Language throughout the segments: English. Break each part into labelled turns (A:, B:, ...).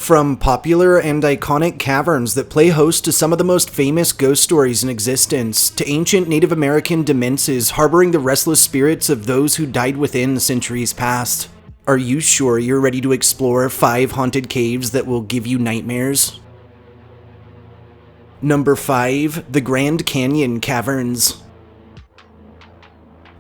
A: From popular and iconic caverns that play host to some of the most famous ghost stories in existence, to ancient Native American dimenses harboring the restless spirits of those who died within centuries past. Are you sure you're ready to explore 5 haunted caves that will give you nightmares? Number 5. The Grand Canyon Caverns.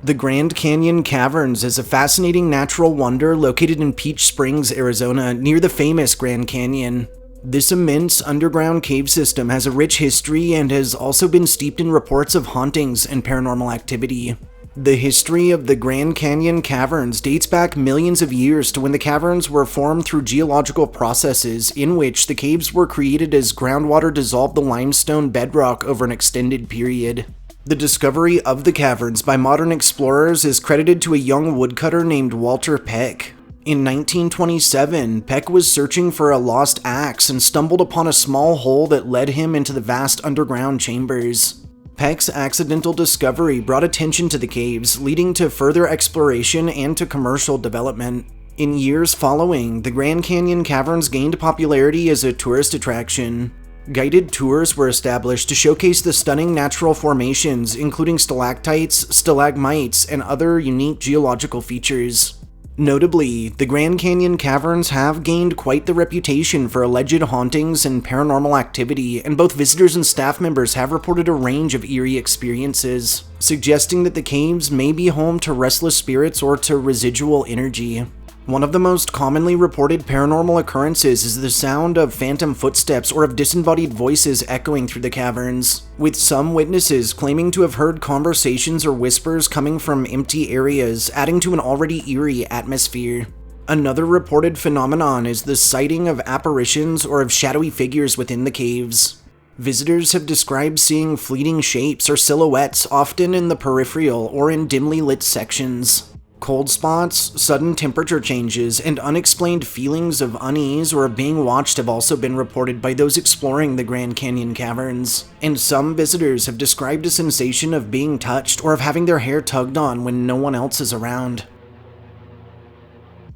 A: The Grand Canyon Caverns is a fascinating natural wonder located in Peach Springs, Arizona, near the famous Grand Canyon. This immense underground cave system has a rich history and has also been steeped in reports of hauntings and paranormal activity. The history of the Grand Canyon Caverns dates back millions of years to when the caverns were formed through geological processes in which the caves were created as groundwater dissolved the limestone bedrock over an extended period. The discovery of the caverns by modern explorers is credited to a young woodcutter named Walter Peck. In 1927, Peck was searching for a lost axe and stumbled upon a small hole that led him into the vast underground chambers. Peck's accidental discovery brought attention to the caves, leading to further exploration and to commercial development. In years following, the Grand Canyon Caverns gained popularity as a tourist attraction. Guided tours were established to showcase the stunning natural formations, including stalactites, stalagmites, and other unique geological features. Notably, the Grand Canyon Caverns have gained quite the reputation for alleged hauntings and paranormal activity, and both visitors and staff members have reported a range of eerie experiences, suggesting that the caves may be home to restless spirits or to residual energy. One of the most commonly reported paranormal occurrences is the sound of phantom footsteps or of disembodied voices echoing through the caverns, with some witnesses claiming to have heard conversations or whispers coming from empty areas, adding to an already eerie atmosphere. Another reported phenomenon is the sighting of apparitions or of shadowy figures within the caves. Visitors have described seeing fleeting shapes or silhouettes, often in the peripheral or in dimly lit sections. Cold spots, sudden temperature changes, and unexplained feelings of unease or of being watched have also been reported by those exploring the Grand Canyon Caverns, and some visitors have described a sensation of being touched or of having their hair tugged on when no one else is around.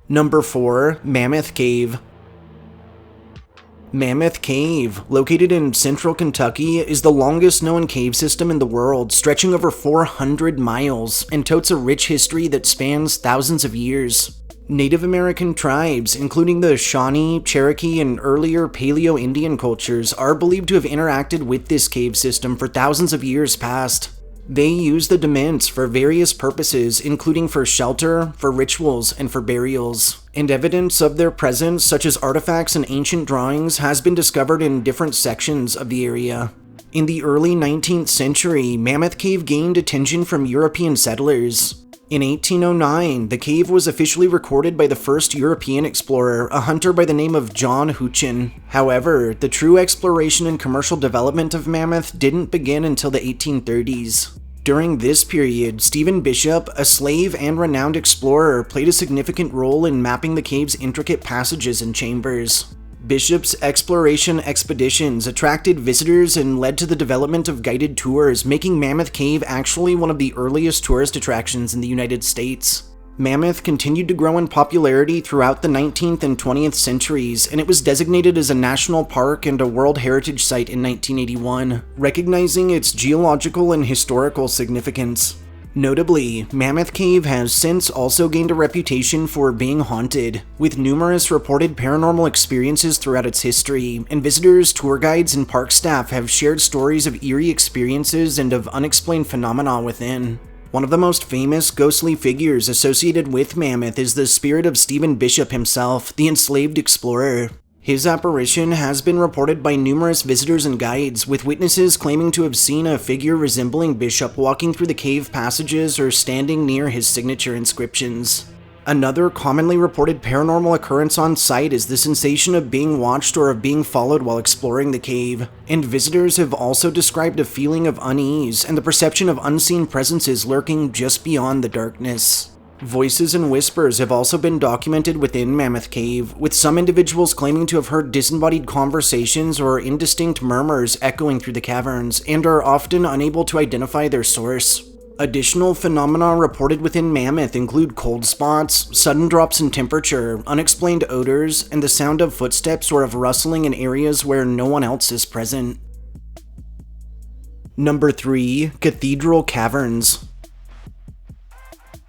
A: Number 4. Mammoth Cave. Mammoth Cave, located in central Kentucky, is the longest known cave system in the world, stretching over 400 miles, and totes a rich history that spans thousands of years. Native American tribes, including the Shawnee, Cherokee, and earlier Paleo-Indian cultures, are believed to have interacted with this cave system for thousands of years past. They use the dimenses for various purposes, including for shelter, for rituals, and for burials. And evidence of their presence, such as artifacts and ancient drawings, has been discovered in different sections of the area. In the early 19th century, Mammoth Cave gained attention from European settlers. In 1809, the cave was officially recorded by the first European explorer, a hunter by the name of John Houchin. However, the true exploration and commercial development of Mammoth didn't begin until the 1830s. During this period, Stephen Bishop, a slave and renowned explorer, played a significant role in mapping the cave's intricate passages and chambers. Bishop's exploration expeditions attracted visitors and led to the development of guided tours, making Mammoth Cave actually one of the earliest tourist attractions in the United States. Mammoth continued to grow in popularity throughout the 19th and 20th centuries, and it was designated as a national park and a World Heritage Site in 1981, recognizing its geological and historical significance. Notably, Mammoth Cave has since also gained a reputation for being haunted, with numerous reported paranormal experiences throughout its history, and visitors, tour guides, and park staff have shared stories of eerie experiences and of unexplained phenomena within. One of the most famous ghostly figures associated with Mammoth is the spirit of Stephen Bishop himself, the enslaved explorer. His apparition has been reported by numerous visitors and guides, with witnesses claiming to have seen a figure resembling Bishop walking through the cave passages or standing near his signature inscriptions. Another commonly reported paranormal occurrence on site is the sensation of being watched or of being followed while exploring the cave, and visitors have also described a feeling of unease and the perception of unseen presences lurking just beyond the darkness. Voices and whispers have also been documented within Mammoth Cave, with some individuals claiming to have heard disembodied conversations or indistinct murmurs echoing through the caverns, and are often unable to identify their source. Additional phenomena reported within Mammoth include cold spots, sudden drops in temperature, unexplained odors, and the sound of footsteps or of rustling in areas where no one else is present. Number 3. Cathedral Caverns.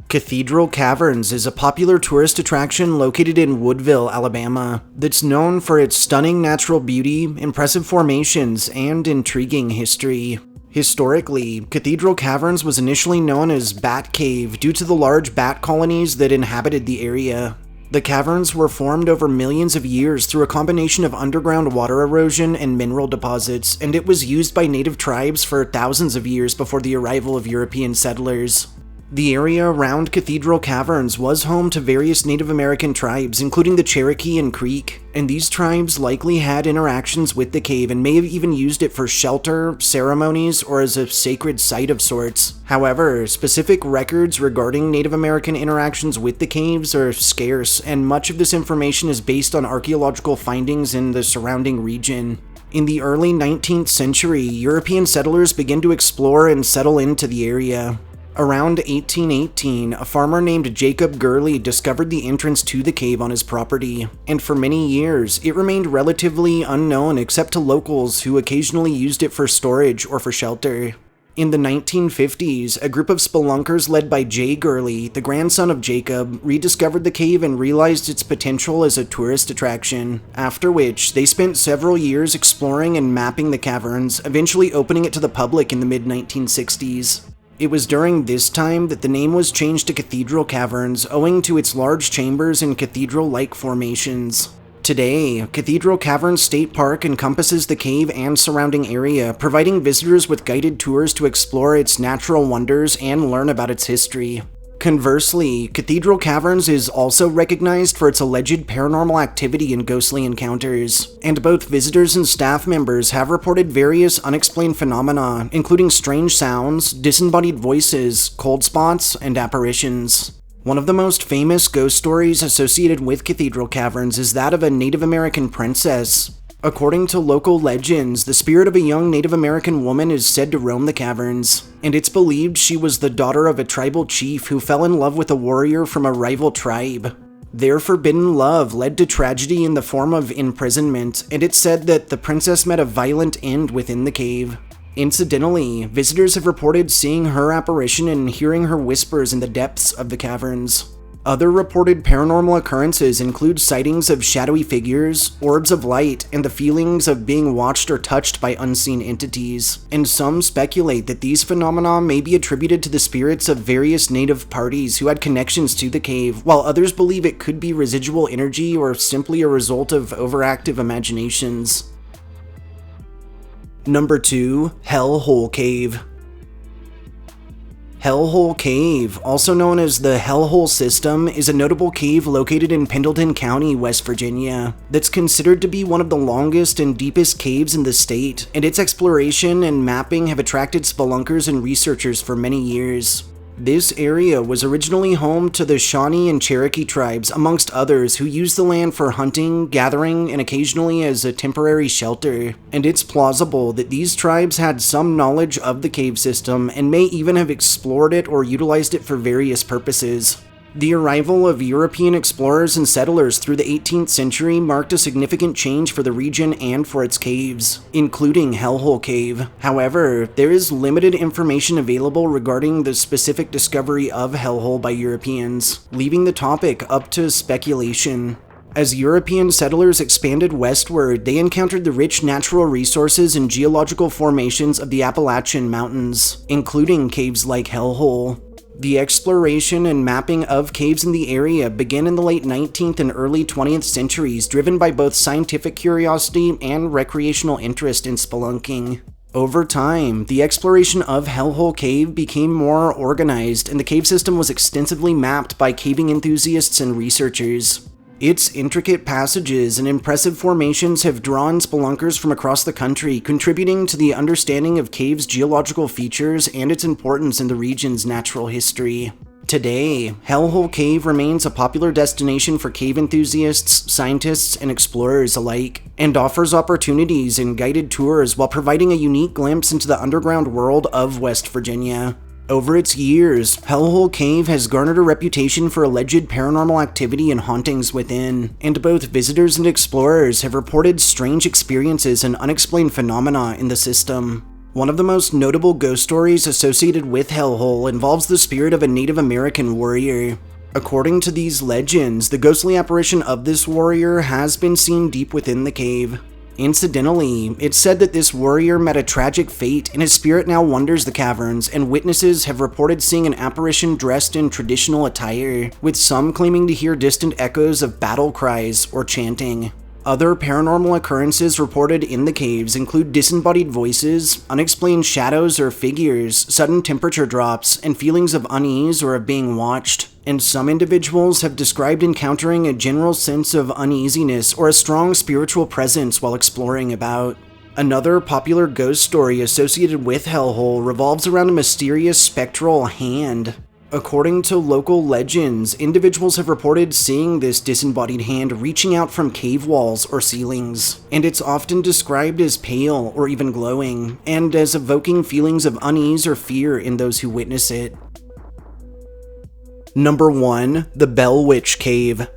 A: Cathedral Caverns is a popular tourist attraction located in Woodville, Alabama, that's known for its stunning natural beauty, impressive formations, and intriguing history. Historically, Cathedral Caverns was initially known as Bat Cave due to the large bat colonies that inhabited the area. The caverns were formed over millions of years through a combination of underground water erosion and mineral deposits, and it was used by native tribes for thousands of years before the arrival of European settlers. The area around Cathedral Caverns was home to various Native American tribes, including the Cherokee and Creek, and these tribes likely had interactions with the cave and may have even used it for shelter, ceremonies, or as a sacred site of sorts. However, specific records regarding Native American interactions with the caves are scarce, and much of this information is based on archaeological findings in the surrounding region. In the early 19th century, European settlers began to explore and settle into the area. Around 1818, a farmer named Jacob Gurley discovered the entrance to the cave on his property, and for many years, it remained relatively unknown except to locals who occasionally used it for storage or for shelter. In the 1950s, a group of spelunkers led by Jay Gurley, the grandson of Jacob, rediscovered the cave and realized its potential as a tourist attraction, after which they spent several years exploring and mapping the caverns, eventually opening it to the public in the mid-1960s. It was during this time that the name was changed to Cathedral Caverns, owing to its large chambers and cathedral-like formations. Today, Cathedral Caverns State Park encompasses the cave and surrounding area, providing visitors with guided tours to explore its natural wonders and learn about its history. Conversely, Cathedral Caverns is also recognized for its alleged paranormal activity and ghostly encounters, and both visitors and staff members have reported various unexplained phenomena, including strange sounds, disembodied voices, cold spots, and apparitions. One of the most famous ghost stories associated with Cathedral Caverns is that of a Native American princess. According to local legends, the spirit of a young Native American woman is said to roam the caverns, and it's believed she was the daughter of a tribal chief who fell in love with a warrior from a rival tribe. Their forbidden love led to tragedy in the form of imprisonment, and it's said that the princess met a violent end within the cave. Incidentally, visitors have reported seeing her apparition and hearing her whispers in the depths of the caverns. Other reported paranormal occurrences include sightings of shadowy figures, orbs of light, and the feelings of being watched or touched by unseen entities, and some speculate that these phenomena may be attributed to the spirits of various native parties who had connections to the cave, while others believe it could be residual energy or simply a result of overactive imaginations. Number 2. Hellhole Cave. Hellhole Cave, also known as the Hellhole System, is a notable cave located in Pendleton County, West Virginia, that's considered to be one of the longest and deepest caves in the state, and its exploration and mapping have attracted spelunkers and researchers for many years. This area was originally home to the Shawnee and Cherokee tribes, amongst others, who used the land for hunting, gathering, and occasionally as a temporary shelter. And it's plausible that these tribes had some knowledge of the cave system and may even have explored it or utilized it for various purposes. The arrival of European explorers and settlers through the 18th century marked a significant change for the region and for its caves, including Hellhole Cave. However, there is limited information available regarding the specific discovery of Hellhole by Europeans, leaving the topic up to speculation. As European settlers expanded westward, they encountered the rich natural resources and geological formations of the Appalachian Mountains, including caves like Hellhole. The exploration and mapping of caves in the area began in the late 19th and early 20th centuries, driven by both scientific curiosity and recreational interest in spelunking. Over time, the exploration of Hellhole Cave became more organized, and the cave system was extensively mapped by caving enthusiasts and researchers. Its intricate passages and impressive formations have drawn spelunkers from across the country, contributing to the understanding of caves' geological features and its importance in the region's natural history. Today, Hellhole Cave remains a popular destination for cave enthusiasts, scientists, and explorers alike, and offers opportunities and guided tours while providing a unique glimpse into the underground world of West Virginia. Over its years, Hellhole Cave has garnered a reputation for alleged paranormal activity and hauntings within, and both visitors and explorers have reported strange experiences and unexplained phenomena in the system. One of the most notable ghost stories associated with Hellhole involves the spirit of a Native American warrior. According to these legends, the ghostly apparition of this warrior has been seen deep within the cave. Incidentally, it's said that this warrior met a tragic fate and his spirit now wanders the caverns, and witnesses have reported seeing an apparition dressed in traditional attire, with some claiming to hear distant echoes of battle cries or chanting. Other paranormal occurrences reported in the caves include disembodied voices, unexplained shadows or figures, sudden temperature drops, and feelings of unease or of being watched. And some individuals have described encountering a general sense of uneasiness or a strong spiritual presence while exploring about. Another popular ghost story associated with Hellhole revolves around a mysterious spectral hand. According to local legends, individuals have reported seeing this disembodied hand reaching out from cave walls or ceilings, and it's often described as pale or even glowing, and as evoking feelings of unease or fear in those who witness it. Number 1. The Bell Witch Cave.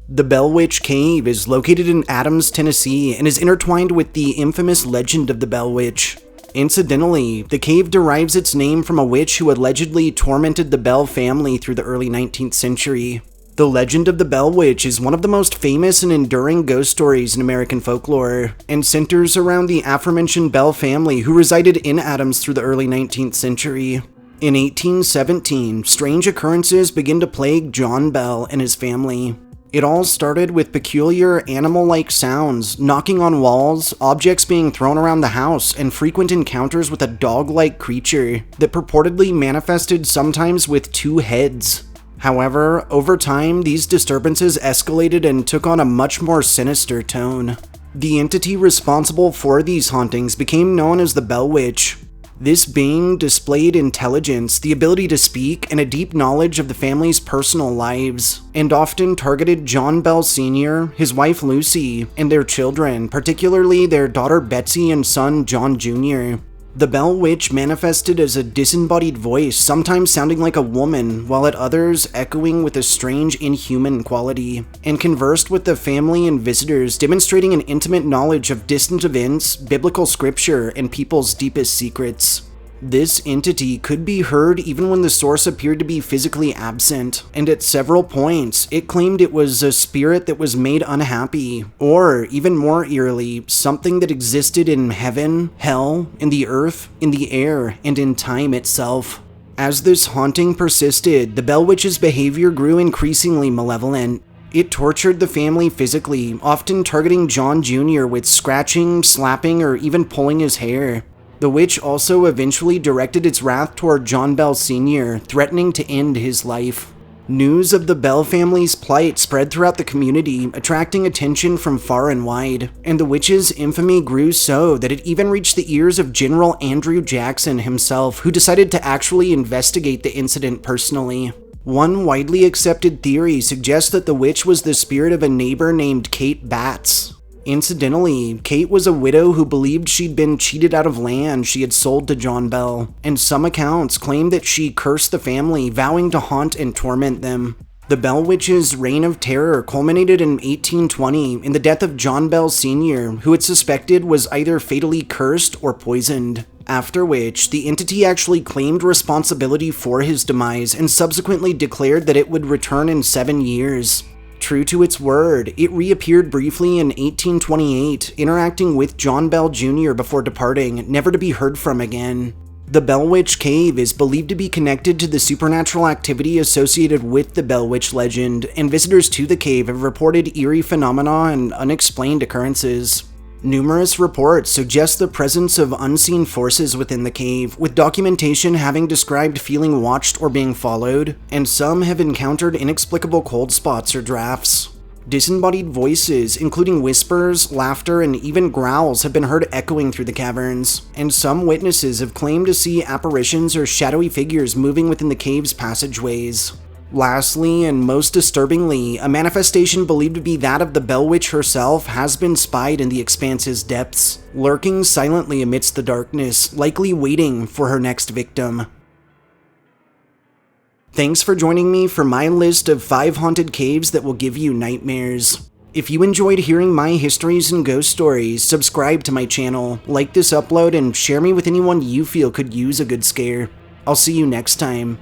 A: The Bell Witch Cave is located in Adams, Tennessee, and is intertwined with the infamous legend of the Bell Witch. Incidentally, the cave derives its name from a witch who allegedly tormented the Bell family through the early 19th century. The legend of the Bell Witch is one of the most famous and enduring ghost stories in American folklore, and centers around the aforementioned Bell family who resided in Adams through the early 19th century. In 1817, strange occurrences begin to plague John Bell and his family. It all started with peculiar animal-like sounds, knocking on walls, objects being thrown around the house, and frequent encounters with a dog-like creature that purportedly manifested sometimes with 2 heads. However, over time, these disturbances escalated and took on a much more sinister tone. The entity responsible for these hauntings became known as the Bell Witch. This being displayed intelligence, the ability to speak, and a deep knowledge of the family's personal lives, and often targeted John Bell Sr., his wife Lucy, and their children, particularly their daughter Betsy and son John Jr. The Bell Witch manifested as a disembodied voice, sometimes sounding like a woman, while at others echoing with a strange inhuman quality, and conversed with the family and visitors, demonstrating an intimate knowledge of distant events, biblical scripture, and people's deepest secrets. This entity could be heard even when the source appeared to be physically absent, and at several points, it claimed it was a spirit that was made unhappy, or, even more eerily, something that existed in heaven, hell, in the earth, in the air, and in time itself. As this haunting persisted, the Bell Witch's behavior grew increasingly malevolent. It tortured the family physically, often targeting John Jr. with scratching, slapping, or even pulling his hair. The witch also eventually directed its wrath toward John Bell Sr., threatening to end his life. News of the Bell family's plight spread throughout the community, attracting attention from far and wide, and the witch's infamy grew so that it even reached the ears of General Andrew Jackson himself, who decided to actually investigate the incident personally. One widely accepted theory suggests that the witch was the spirit of a neighbor named Kate Batts. Incidentally, Kate was a widow who believed she'd been cheated out of land she had sold to John Bell, and some accounts claim that she cursed the family, vowing to haunt and torment them. The Bell Witch's reign of terror culminated in 1820 in the death of John Bell Sr., who it suspected was either fatally cursed or poisoned, after which the entity actually claimed responsibility for his demise and subsequently declared that it would return in 7 years. True to its word, it reappeared briefly in 1828, interacting with John Bell Jr. before departing, never to be heard from again. The Bell Witch Cave is believed to be connected to the supernatural activity associated with the Bell Witch legend, and visitors to the cave have reported eerie phenomena and unexplained occurrences. Numerous reports suggest the presence of unseen forces within the cave, with documentation having described feeling watched or being followed, and some have encountered inexplicable cold spots or drafts. Disembodied voices, including whispers, laughter, and even growls, have been heard echoing through the caverns, and some witnesses have claimed to see apparitions or shadowy figures moving within the cave's passageways. Lastly, and most disturbingly, a manifestation believed to be that of the Bell Witch herself has been spied in the Expanse's depths, lurking silently amidst the darkness, likely waiting for her next victim. Thanks for joining me for my list of 5 haunted caves that will give you nightmares. If you enjoyed hearing my histories and ghost stories, subscribe to my channel, like this upload, and share me with anyone you feel could use a good scare. I'll see you next time.